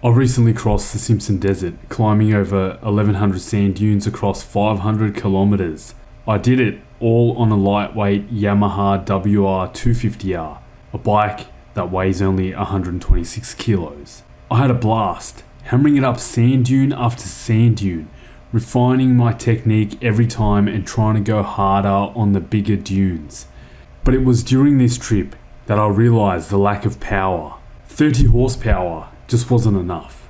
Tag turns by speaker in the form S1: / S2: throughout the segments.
S1: I recently crossed the Simpson Desert, climbing over 1100 sand dunes across 500 kilometres. I did it all on a lightweight Yamaha WR250R, a bike that weighs only 126 kilos. I had a blast, hammering it up sand dune after sand dune, refining my technique every time and trying to go harder on the bigger dunes. But it was during this trip that I realised the lack of power. 30 horsepower just wasn't enough.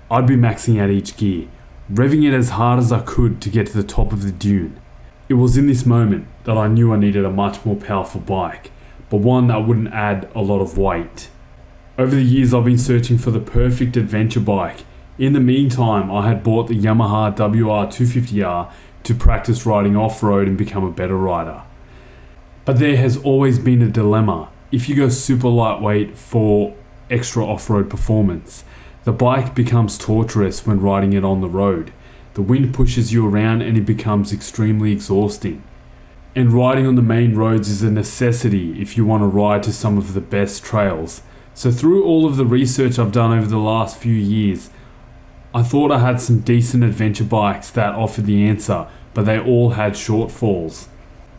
S1: I'd be maxing out each gear, revving it as hard as I could to get to the top of the dune. It was in this moment that I knew I needed a much more powerful bike, but one that wouldn't add a lot of weight. Over the years I've been searching for the perfect adventure bike. In the meantime, I had bought the Yamaha WR250R to practice riding off-road and become a better rider. But there has always been a dilemma. If you go super lightweight for extra off-road performance, the bike becomes torturous when riding it on the road. The wind pushes you around and it becomes extremely exhausting. And riding on the main roads is a necessity if you want to ride to some of the best trails. So through all of the research I've done over the last few years, I thought I had some decent adventure bikes that offered the answer, but they all had shortfalls.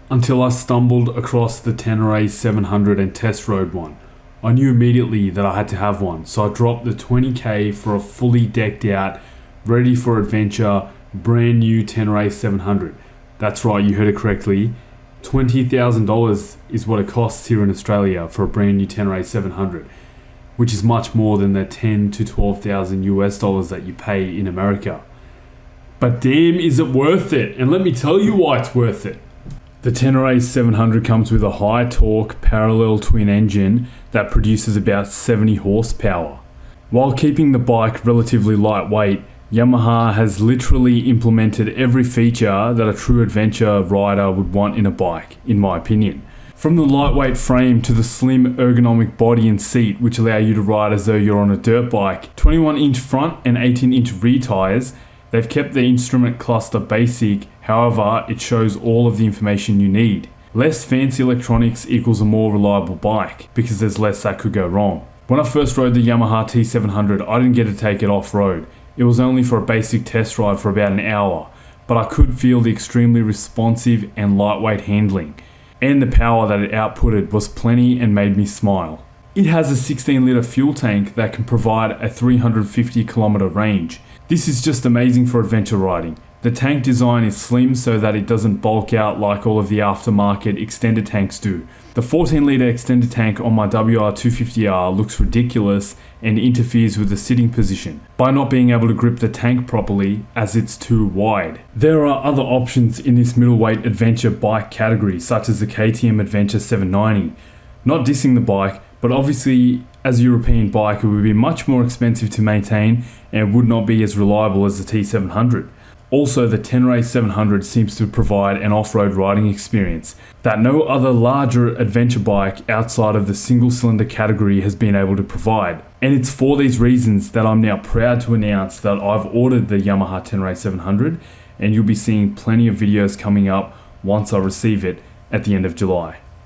S1: Until I stumbled across the Tenere 700 and test rode one. I knew immediately that I had to have one, so I dropped the 20k for a fully decked out, ready for adventure, brand new Tenere 700. That's right, you heard it correctly. $20,000 is what it costs here in Australia for a brand new Tenere 700, which is much more than the 10 to 12,000 US dollars that you pay in America. But damn, is it worth it? And let me tell you why it's worth it. The Tenere 700 comes with a high torque parallel twin engine that produces about 70 horsepower. While keeping the bike relatively lightweight, Yamaha has literally implemented every feature that a true adventure rider would want in a bike, in my opinion. From the lightweight frame to the slim ergonomic body and seat, which allow you to ride as though you're on a dirt bike, 21-inch front and 18-inch rear tyres. They've kept the instrument cluster basic, however, it shows all of the information you need. Less fancy electronics equals a more reliable bike, because there's less that could go wrong. When I first rode the Yamaha T700, I didn't get to take it off-road. It was only for a basic test ride for about an hour, but I could feel the extremely responsive and lightweight handling, and the power that it outputted was plenty and made me smile. It has a 16-litre fuel tank that can provide a 350 kilometre range. This is just amazing for adventure riding. The tank design is slim so that it doesn't bulk out like all of the aftermarket extended tanks do. The 14-litre extended tank on my WR250R looks ridiculous and interferes with the sitting position by not being able to grip the tank properly as it's too wide. There are other options in this middleweight adventure bike category, such as the KTM Adventure 790. Not dissing the bike, but obviously as a European bike it would be much more expensive to maintain and would not be as reliable as the T700. Also, the Tenere 700 seems to provide an off-road riding experience that no other larger adventure bike outside of the single-cylinder category has been able to provide. And it's for these reasons that I'm now proud to announce that I've ordered the Yamaha Tenere 700, and you'll be seeing plenty of videos coming up once I receive it at the end of July.